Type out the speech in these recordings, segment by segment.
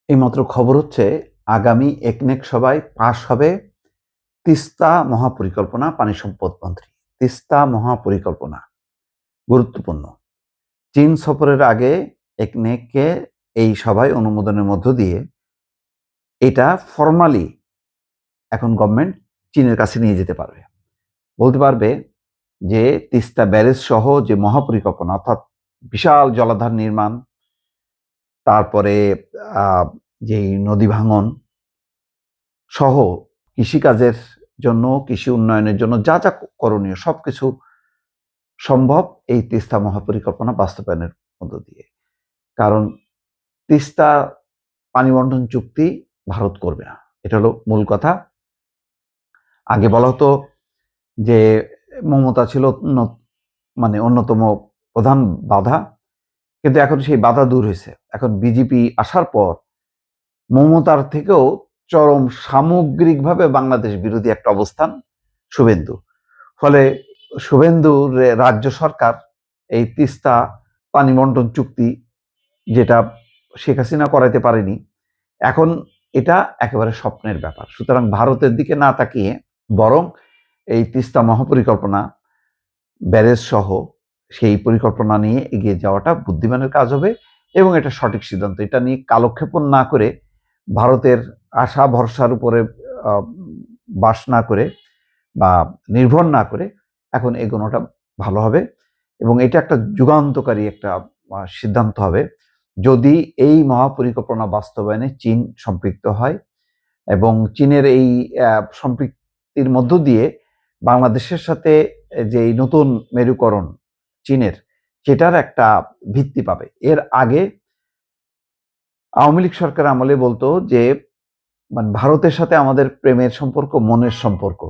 এইমাত্র খবর হচ্ছে আগামী একনেক সভায় পাশ হবে তিস্তা মহাপরিকল্পনা। পানি সম্পদ মন্ত্রী তিস্তা মহাপরিকল্পনা গুরুত্বপূর্ণ। চীন সফরের আগে একনেককে এই সভায় অনুমোদনের মধ্য দিয়ে এটা ফর্মালি এখন গভর্নমেন্ট চীনের কাছে নিয়ে যেতে পারবে, বলতে পারবে যে তিস্তা ব্যারেজ সহ যে মহাপরিকল্পনা, অর্থাৎ বিশাল জলাধার নির্মাণ, তারপরে যে নদী ভাঙন সহ কৃষিকাজের জন্য, কৃষি উন্নয়নের জন্য যা যা করণীয় সবকিছু সম্ভব এই তিস্তা মহাপরিকল্পনা বাস্তবায়নের মধ্য দিয়ে। কারণ তিস্তা পানি বন্টন চুক্তি ভারত করবে না, এটা হলো মূল কথা। আগে বলা হতো যে মমতা ছিল মানে অন্যতম প্রধান বাধা, কিন্তু এখন সেই বাধা দূর হয়েছে। এখন বিজেপি আসার পর মমতার থেকেও চরম সামগ্রিকভাবে বাংলাদেশ বিরোধী একটা অবস্থান শুভেন্দু। ফলে শুভেন্দুর রাজ্য সরকার এই তিস্তা পানি বন্টন চুক্তি, যেটা শেখ হাসিনা করাইতে পারেনি, এখন এটা একেবারে স্বপ্নের ব্যাপার। সুতরাং ভারতের দিকে না তাকিয়ে বরং এই তিস্তা মহাপরিকল্পনা ব্যারেজ সহ সেই পরিকল্পনা নিয়ে এগিয়ে যাওয়াটা বুদ্ধিমানের কাজ হবে এবং এটা সঠিক সিদ্ধান্ত। এটা নিয়ে কালক্ষেপণ না করে, ভারতের আশা ভরসার উপরে বাস না করে বা নির্ভর না করে এখন এগোনোটা ভালো হবে এবং এটা একটা যুগান্তকারী একটা সিদ্ধান্ত হবে যদি এই মহাপরিকল্পনা বাস্তবায়নে চীন সম্পৃক্ত হয় এবং চীনের এই সম্পৃক্তির মধ্য দিয়ে বাংলাদেশের সাথে যে নতুন মেরুকরণ চীনের, সেটার একটা ভিত্তি পাবে। এর আগে আওয়ামী লীগ সরকার আমলে বলতো যে মানে ভারতের সাথে আমাদের প্রেমের সম্পর্ক, মনের সম্পর্ক,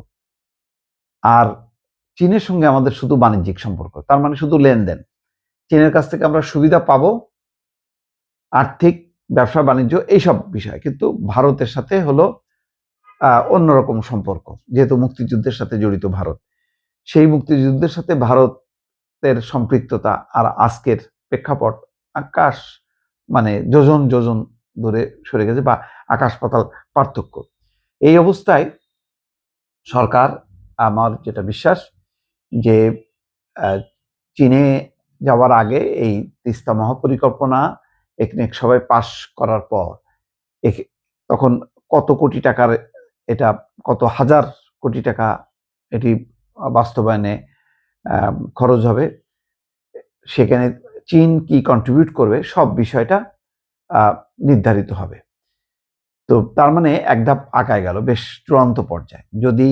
আর চীনের সঙ্গে আমাদের শুধু বাণিজ্যিক সম্পর্ক, তার মানে শুধু লেনদেন। চীনের কাছ থেকে আমরা সুবিধা পাবো, আর্থিক, ব্যবসা বাণিজ্য, এইসব বিষয়। কিন্তু ভারতের সাথে হলো অন্যরকম সম্পর্ক, যেহেতু মুক্তিযুদ্ধের সাথে জড়িত ভারত। সেই মুক্তিযুদ্ধের সাথে ভারতের সম্পৃক্ততা আর আজকের প্রেক্ষাপট আকাশ, মানে যোজন যোজন দূরে সরে গেছে, বা আকাশ পাতাল পার্থক্য। এই অবস্থায় সরকার, আমার যেটা বিশ্বাস, যে চীনে যাওয়ার আগে এই তিস্তা মহাপরিকল্পনা একনেক সবাই পাশ করার পর তখন কত কোটি টাকার, এটা কত হাজার কোটি টাকা এটি বাস্তবায়নে খরচ হবে, সেখানে চীন কি কন্ট্রিবিউট করবে, সব বিষয়টা নির্ধারিত হবে। তো তার মানে এক ধাপ আগায় গেল, বেশ চূড়ান্ত পর্যায়ে। যদি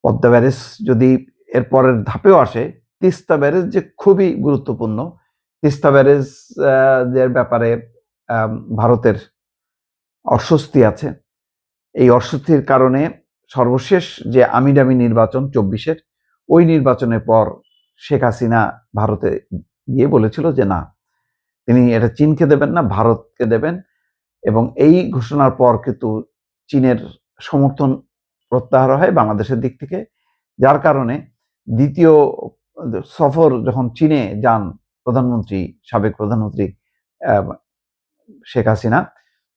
পদ্মা ব্যারেজ যদি এর পরের ধাপেও আসে, তিস্তা ব্যারেজ যে খুবই গুরুত্বপূর্ণ। তিস্তা ব্যারেজ এর ব্যাপারে ভারতের অস্বস্তি আছে। এই অস্বস্তির কারণে সর্বশেষ যে আমিডামি নির্বাচন 24-এর, ওই নির্বাচনের পর শেখ হাসিনা ভারতে গিয়ে বলেছিল যে না, তিনি এটা চীনকে দেবেন না, ভারতকে দেবেন। এবং এই ঘোষণার পর কিন্তু চীনের সমর্থন প্রত্যাহার হয় বাংলাদেশের দিক থেকে, যার কারণে দ্বিতীয় সফর যখন চীনে যান প্রধানমন্ত্রী, সাবেক প্রধানমন্ত্রী শেখ হাসিনা,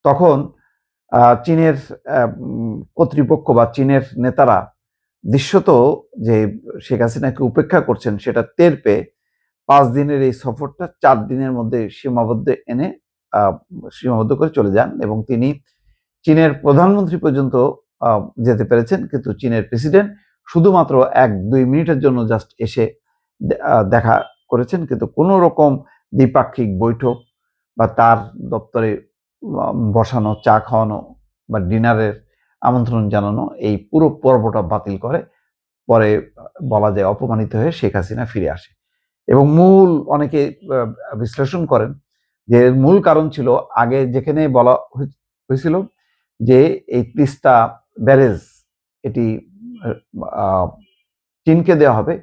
তখন চীনের কর্তৃপক্ষ বা চীনের নেতারা দৃশ্যত যে শেখ হাসিনাকে উপেক্ষা করছেন সেটা টের পেয়ে 5 দিনের এই সফরটা 4 দিনের মধ্যে সীমাবদ্ধ করে চলে যান এবং তিনি চীনের প্রধানমন্ত্রী পর্যন্ত যেতে পেরেছেন। কিন্তু চীনের প্রেসিডেন্ট শুধুমাত্র 1-2 মিনিটের জন্য জাস্ট এসে দেখা করেছেন, কিন্তু কোনো রকম দ্বিপাক্ষিক বৈঠক বা তার দপ্তরে বসানো, চা খাওয়ানো বা ডিনারের আমন্ত্রণ জানানো, এই পুরো পর্বটা বাতিল করে পরে বলা যায় অপমানিত হয়ে শেখ হাসিনা ফিরে আসে। এবং অনেকে বিশ্লেষণ করেন যে মূল কারণ ছিল আগে যেখানে বলা হয়েছিল যে এই তিস্তা ব্যারেজ এটি চীনকে দেওয়া হবে,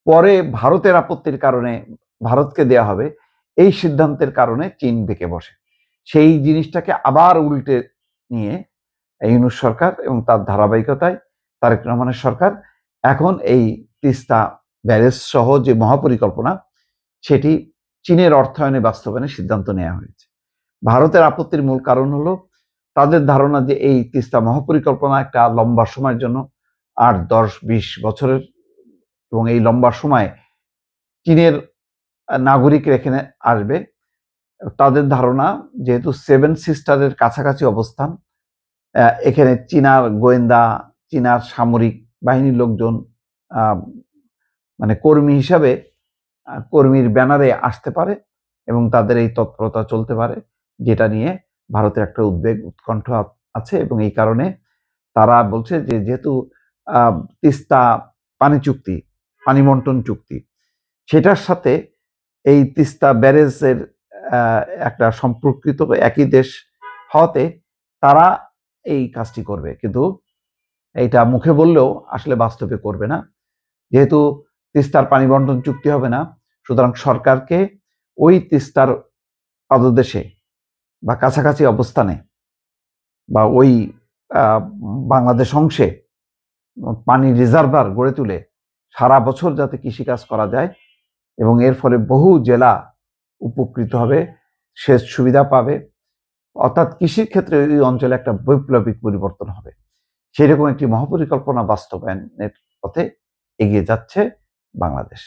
পরে ভারতের আপত্তির কারণে ভারতকে দেওয়া হবে, এই সিদ্ধান্তের কারণে চীন বেঁকে বসে। সেই জিনিসটাকে আবার উল্টে নিয়ে ইউনূস সরকার এবং তার ধারাবাহিকতায় তারেক রহমানের সরকার এখন এই তিস্তা ব্যারেজ সহ যে মহাপরিকল্পনা, সেটি চীনের অর্থায়নে বাস্তবায়নের সিদ্ধান্ত নেওয়া হয়েছে। ভারতের আপত্তির মূল কারণ হলো তাদের ধারণা যে এই তিস্তা মহাপরিকল্পনা একটা লম্বা সময়ের জন্য ৮, ১০, ২০ বছরের, এবং এই লম্বা সময় চীনের নাগরিকরা এখানে আসবে। তাদের ধারণা যেহেতু সেভেন সিস্টারের কাছাকাছি অবস্থান, এখানে চীনার গোয়েন্দা, চীনার সামরিক বাহিনীর লোকজন মানে কর্মী হিসাবে কর্মীর ব্যানারে আসতে পারে এবং তাদের এই তৎপরতা চলতে পারে, যেটা নিয়ে ভারতের একটা উদ্বেগ উৎকণ্ঠ আছে। এবং এই কারণে তারা বলছে যে যেহেতু তিস্তা পানি চুক্তি, পানি বন্টন চুক্তি, সেটার সাথে এই তিস্তা ব্যারেজের একটা সম্পর্কিত একই দেশ হওয়াতে তারা এই কাজটি করবে, কিন্তু এইটা মুখে বললেও আসলে বাস্তবে করবে না। যেহেতু তিস্তার পানি বন্টন চুক্তি হবে না, সুতরাং সরকারকে ওই তিস্তার পাদদেশে বা কাছাকাছি অবস্থানে বা ওই বাংলাদেশ অংশে পানি রিজার্ভার গড়ে তুলে সারা বছর যাতে কৃষিকাজ করা যায় এবং এর ফলে বহু জেলা উপকৃত হবে, সেচ সুবিধা পাবে, অর্থাৎ কৃষির ক্ষেত্রে ওই অঞ্চলে একটা বৈপ্লবিক পরিবর্তন হবে। সেরকম একটি মহাপরিকল্পনা বাস্তবায়নের পথে এগিয়ে যাচ্ছে বাংলাদেশ।